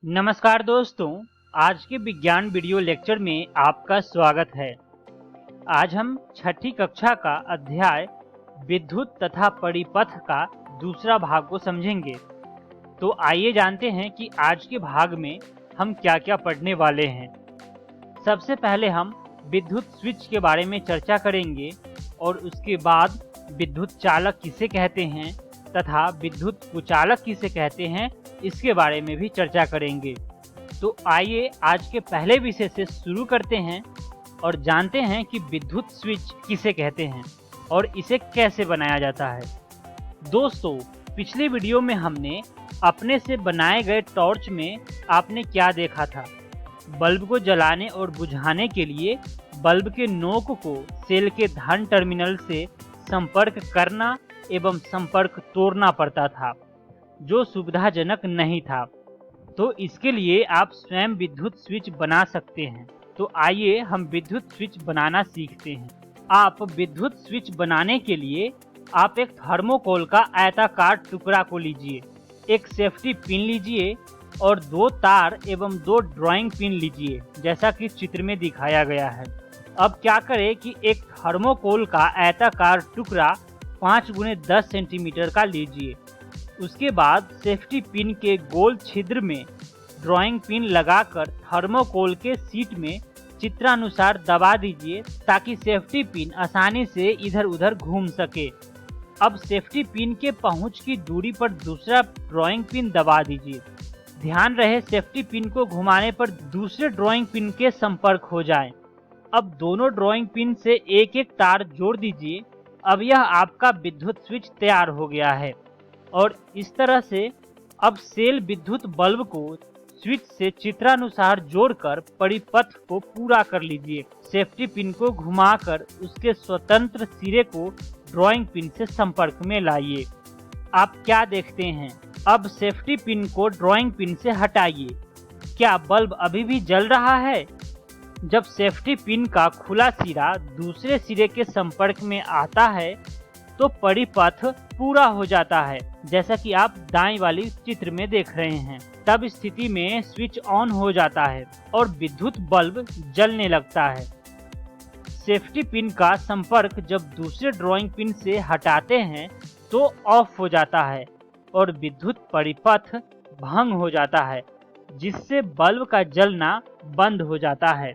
नमस्कार दोस्तों, आज के विज्ञान वीडियो लेक्चर में आपका स्वागत है। आज हम छठी कक्षा का अध्याय विद्युत तथा परिपथ का दूसरा भाग को समझेंगे। तो आइए जानते हैं कि आज के भाग में हम क्या-क्या पढ़ने वाले हैं। सबसे पहले हम विद्युत स्विच के बारे में चर्चा करेंगे और उसके बाद विद्युत चालक किसे कहते हैं तथा विद्युत कुचालक किसे कहते हैं, इसके बारे में भी चर्चा करेंगे। तो आइए आज के पहले विषय से शुरू करते हैं और जानते हैं कि विद्युत स्विच किसे कहते हैं और इसे कैसे बनाया जाता है। दोस्तों, पिछले वीडियो में हमने अपने से बनाए गए टॉर्च में आपने क्या देखा था। बल्ब को जलाने और बुझाने के लिए बल्ब के नोक को सेल के धन टर्मिनल से संपर्क करना एवं संपर्क तोड़ना पड़ता था, जो सुविधाजनक नहीं था। तो इसके लिए आप स्वयं विद्युत स्विच बना सकते हैं। तो आइए हम विद्युत स्विच बनाना सीखते हैं। आप विद्युत स्विच बनाने के लिए आप एक थर्मोकोल का आयताकार टुकड़ा को लीजिए, एक सेफ्टी पिन लीजिए और 2 तार एवं 2 ड्राइंग पिन लीजिए, जैसा कि चित्र में दिखाया गया है। अब क्या करें कि एक थर्मोकोल का आयताकार टुकड़ा 5 × 10 सेंटीमीटर का लीजिए। उसके बाद सेफ्टी पिन के गोल छिद्र में ड्राइंग पिन लगाकर थर्मोकोल के सीट में चित्रानुसार दबा दीजिए, ताकि सेफ्टी पिन आसानी से इधर उधर घूम सके। अब सेफ्टी पिन के पहुंच की दूरी पर दूसरा ड्राइंग पिन दबा दीजिए। ध्यान रहे सेफ्टी पिन को घुमाने पर दूसरे ड्राइंग पिन के संपर्क हो जाए। अब दोनों ड्राइंग पिन से एक एक तार जोड़ दीजिए। अब यह आपका विद्युत स्विच तैयार हो गया है और इस तरह से अब सेल विद्युत बल्ब को स्विच से चित्रानुसार जोड़कर परिपथ को पूरा कर लीजिए। सेफ्टी पिन को घुमाकर उसके स्वतंत्र सिरे को ड्राइंग पिन से संपर्क में लाइए। आप क्या देखते हैं? अब सेफ्टी पिन को ड्राइंग पिन से हटाइए। क्या बल्ब अभी भी जल रहा है? जब सेफ्टी पिन का खुला सिरा दूसरे सिरे के संपर्क में आता है तो परिपथ पूरा हो जाता है, जैसा कि आप दाईं वाली चित्र में देख रहे हैं। तब स्थिति में स्विच ऑन हो जाता है और विद्युत बल्ब जलने लगता है। सेफ्टी पिन का संपर्क जब दूसरे ड्राइंग पिन से हटाते हैं तो ऑफ हो जाता है और विद्युत परिपथ भंग हो जाता है, जिससे बल्ब का जलना बंद हो जाता है,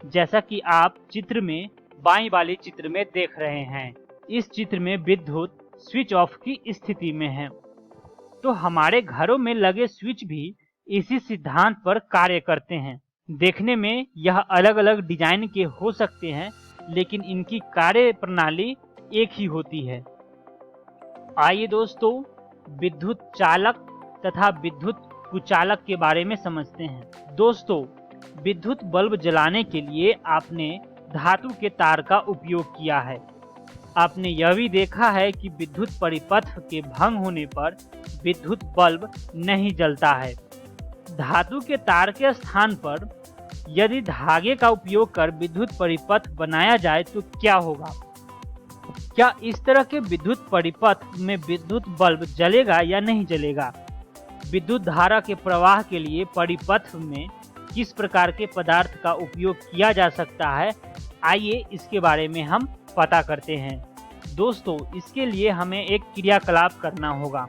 जैसा कि आप चित्र में बाईं वाली चित्र में देख रहे हैं। इस चित्र में विद्युत स्विच ऑफ की स्थिति में है। तो हमारे घरों में लगे स्विच भी इसी सिद्धांत पर कार्य करते हैं। देखने में यह अलग अलग डिजाइन के हो सकते हैं, लेकिन इनकी कार्य प्रणाली एक ही होती है। आइए दोस्तों, विद्युत चालक तथा विद्युत कुचालक के बारे में समझते हैं। दोस्तों, विद्युत बल्ब जलाने के लिए आपने धातु के तार का उपयोग किया है। आपने यह भी देखा है कि विद्युत परिपथ के भंग होने पर विद्युत बल्ब नहीं जलता है। धातु के तार के स्थान पर यदि धागे का उपयोग कर विद्युत परिपथ बनाया जाए तो क्या होगा? क्या इस तरह के विद्युत परिपथ में विद्युत बल्ब जलेगा या नहीं जलेगा? विद्युत धारा के प्रवाह के लिए परिपथ में किस प्रकार के पदार्थ का उपयोग किया जा सकता है, आइए इसके बारे में हम पता करते हैं। दोस्तों, इसके लिए हमें एक क्रियाकलाप करना होगा।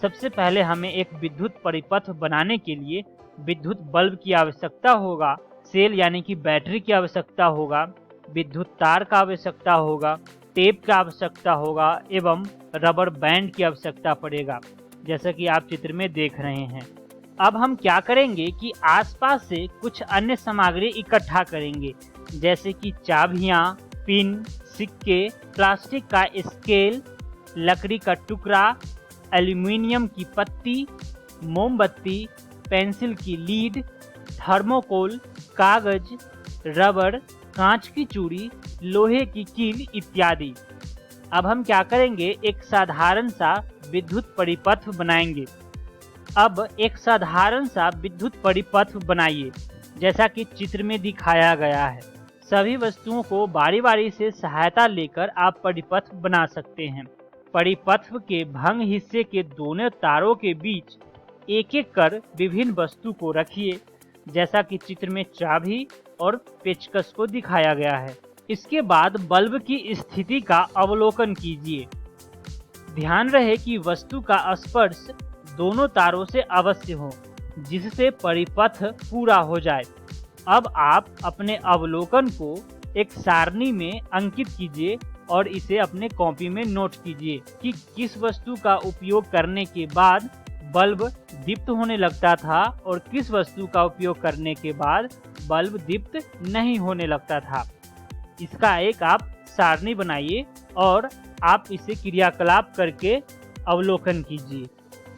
सबसे पहले हमें एक विद्युत परिपथ बनाने के लिए विद्युत बल्ब की आवश्यकता होगा, सेल यानी कि बैटरी की आवश्यकता होगा, विद्युत तार का आवश्यकता होगा, टेप का आवश्यकता होगा एवं रबर बैंड की आवश्यकता पड़ेगा, जैसा कि आप चित्र में देख रहे हैं। अब हम क्या करेंगे कि आसपास से कुछ अन्य सामग्री इकट्ठा करेंगे, जैसे कि चाबियां, पिन, सिक्के, प्लास्टिक का स्केल, लकड़ी का टुकड़ा, एल्यूमीनियम की पत्ती, मोमबत्ती, पेंसिल की लीड, थर्मोकोल, कागज, रबर, कांच की चूड़ी, लोहे की कील इत्यादि। अब हम क्या करेंगे, एक साधारण सा विद्युत परिपथ बनाएंगे। अब एक साधारण सा विद्युत परिपथ बनाइए, जैसा कि चित्र में दिखाया गया है। सभी वस्तुओं को बारी बारी से सहायता लेकर आप परिपथ बना सकते हैं। परिपथ के भंग हिस्से के दोनों तारों के बीच एक एक कर विभिन्न वस्तु को रखिए, जैसा कि चित्र में चाबी और पेचकस को दिखाया गया है। इसके बाद बल्ब की स्थिति का अवलोकन कीजिए। ध्यान रहे कि वस्तु का स्पर्श दोनों तारों से अवश्य हो, जिससे परिपथ पूरा हो जाए। अब आप अपने अवलोकन को एक सारणी में अंकित कीजिए और इसे अपने कॉपी में नोट कीजिए कि किस वस्तु का उपयोग करने के बाद बल्ब दीप्त होने लगता था और किस वस्तु का उपयोग करने के बाद बल्ब दीप्त नहीं होने लगता था। इसका एक आप सारणी बनाइए और आप इसे क्रियाकलाप करके अवलोकन कीजिए।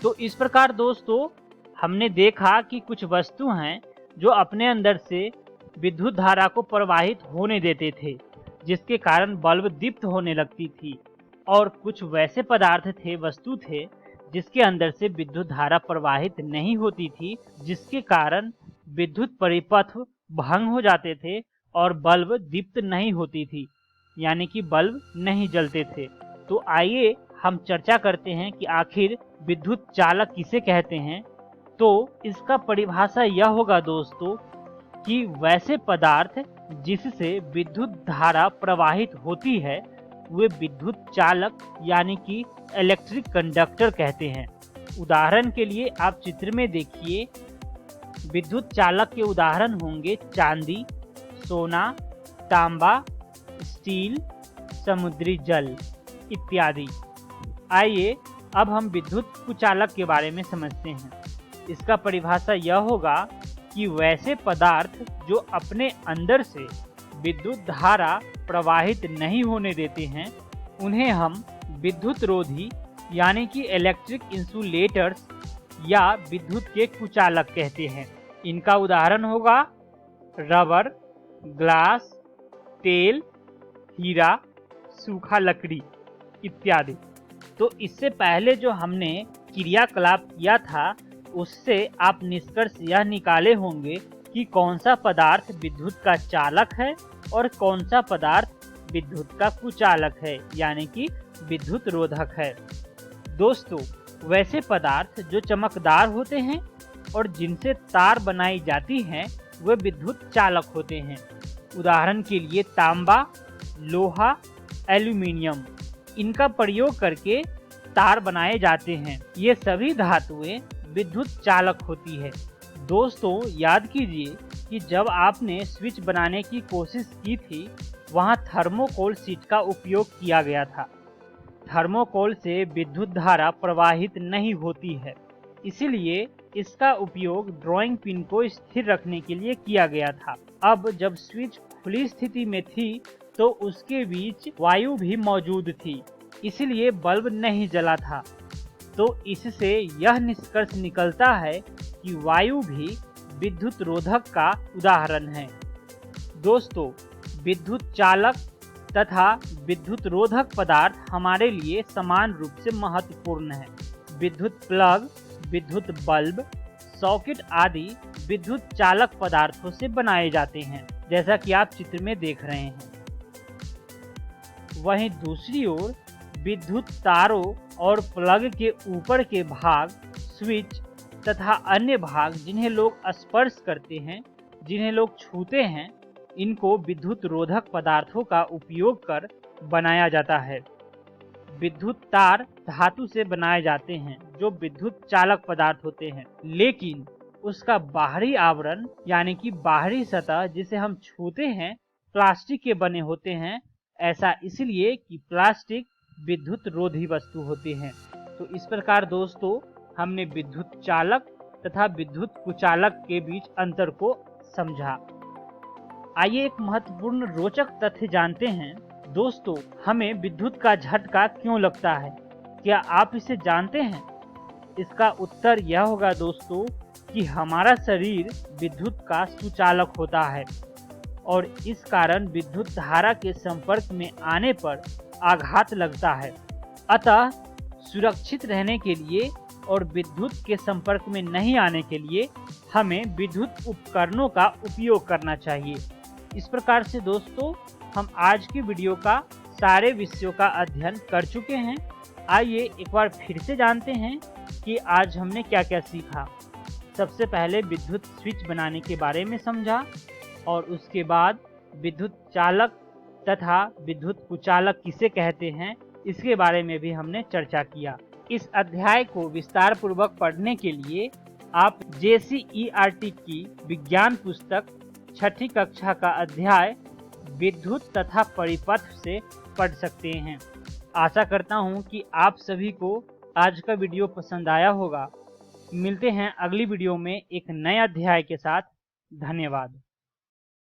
तो इस प्रकार दोस्तों हमने देखा कि कुछ वस्तु हैं जो अपने अंदर से विद्युत धारा को प्रवाहित होने देते थे, जिसके कारण बल्ब दीप्त होने लगती थी, और कुछ वैसे पदार्थ थे, वस्तु थे, जिसके अंदर से विद्युत धारा प्रवाहित नहीं होती थी, जिसके कारण विद्युत परिपथ भंग हो जाते थे और बल्ब दीप्त नहीं होती थी, यानी कि बल्ब नहीं जलते थे। तो आइए हम चर्चा करते हैं कि आखिर विद्युत चालक किसे कहते हैं। तो इसका परिभाषा यह होगा दोस्तों कि वैसे पदार्थ जिससे विद्युत धारा प्रवाहित होती है वे विद्युत चालक यानी कि इलेक्ट्रिक कंडक्टर कहते हैं। उदाहरण के लिए आप चित्र में देखिए, विद्युत चालक के उदाहरण होंगे चांदी, सोना, तांबा, स्टील, समुद्री जल इत्यादि। आइए अब हम विद्युत कुचालक के बारे में समझते हैं। इसका परिभाषा यह होगा कि वैसे पदार्थ जो अपने अंदर से विद्युत धारा प्रवाहित नहीं होने देते हैं उन्हें हम विद्युत रोधी यानी कि इलेक्ट्रिक इंसुलेटर्स या विद्युत के कुचालक कहते हैं। इनका उदाहरण होगा रबर, ग्लास, तेल, हीरा, सूखा लकड़ी इत्यादि। तो इससे पहले जो हमने क्रियाकलाप किया था उससे आप निष्कर्ष यह निकाले होंगे कि कौन सा पदार्थ विद्युत का चालक है और कौन सा पदार्थ विद्युत का कुचालक है यानी कि विद्युत रोधक है। दोस्तों वैसे पदार्थ जो चमकदार होते हैं और जिनसे तार बनाई जाती हैं वे विद्युत चालक होते हैं। उदाहरण के लिए तांबा, लोहा, एल्यूमीनियम, इनका प्रयोग करके तार बनाए जाते हैं। ये सभी धातुएं विद्युत चालक होती है। दोस्तों याद कीजिए कि जब आपने स्विच बनाने की कोशिश की थी वहां थर्मोकोल शीट का उपयोग किया गया था। थर्मोकोल से विद्युत धारा प्रवाहित नहीं होती है, इसीलिए इसका उपयोग ड्राइंग पिन को स्थिर रखने के लिए किया गया था। अब जब स्विच खुली स्थिति में थी तो उसके बीच वायु भी मौजूद थी, इसलिए बल्ब नहीं जला था। तो इससे यह निष्कर्ष निकलता है कि वायु भी विद्युत रोधक का उदाहरण है। दोस्तों विद्युत चालक तथा विद्युत रोधक पदार्थ हमारे लिए समान रूप से महत्वपूर्ण है। विद्युत प्लग, विद्युत बल्ब, सॉकेट आदि विद्युत चालक पदार्थों से बनाए जाते हैं, जैसा कि आप चित्र में देख रहे हैं। वहीं दूसरी ओर विद्युत तारों और प्लग के ऊपर के भाग, स्विच तथा अन्य भाग जिन्हें लोग स्पर्श करते हैं, जिन्हें लोग छूते हैं, इनको विद्युत रोधक पदार्थों का उपयोग कर बनाया जाता है। विद्युत तार धातु से बनाए जाते हैं जो विद्युत चालक पदार्थ होते हैं, लेकिन उसका बाहरी आवरण यानी कि बाहरी सतह जिसे हम छूते हैं प्लास्टिक के बने होते हैं। ऐसा इसलिए कि प्लास्टिक विद्युत रोधी वस्तु होते हैं। तो इस प्रकार दोस्तों हमने विद्युत चालक तथा विद्युत कुचालक के बीच अंतर को समझा। आइए एक महत्वपूर्ण रोचक तथ्य जानते हैं। दोस्तों हमें विद्युत का झटका क्यों लगता है, क्या आप इसे जानते हैं? इसका उत्तर यह होगा दोस्तों कि हमारा शरीर विद्युत का सुचालक होता है और इस कारण विद्युत धारा के संपर्क में आने पर आघात लगता है। अतः सुरक्षित रहने के लिए और विद्युत के संपर्क में नहीं आने के लिए हमें विद्युत उपकरणों का उपयोग करना चाहिए। इस प्रकार से दोस्तों हम आज की वीडियो का सारे विषयों का अध्ययन कर चुके हैं। आइए एक बार फिर से जानते हैं कि आज हमने क्या क्या सीखा। सबसे पहले विद्युत स्विच बनाने के बारे में समझा और उसके बाद विद्युत चालक तथा विद्युत कुचालक किसे कहते हैं इसके बारे में भी हमने चर्चा किया। इस अध्याय को विस्तार पूर्वक पढ़ने के लिए आप JCERT की विज्ञान पुस्तक छठी कक्षा का अध्याय विद्युत तथा परिपथ से पढ़ सकते हैं। आशा करता हूं कि आप सभी को आज का वीडियो पसंद आया होगा। मिलते हैं अगली वीडियो में एक नए अध्याय के साथ। धन्यवाद।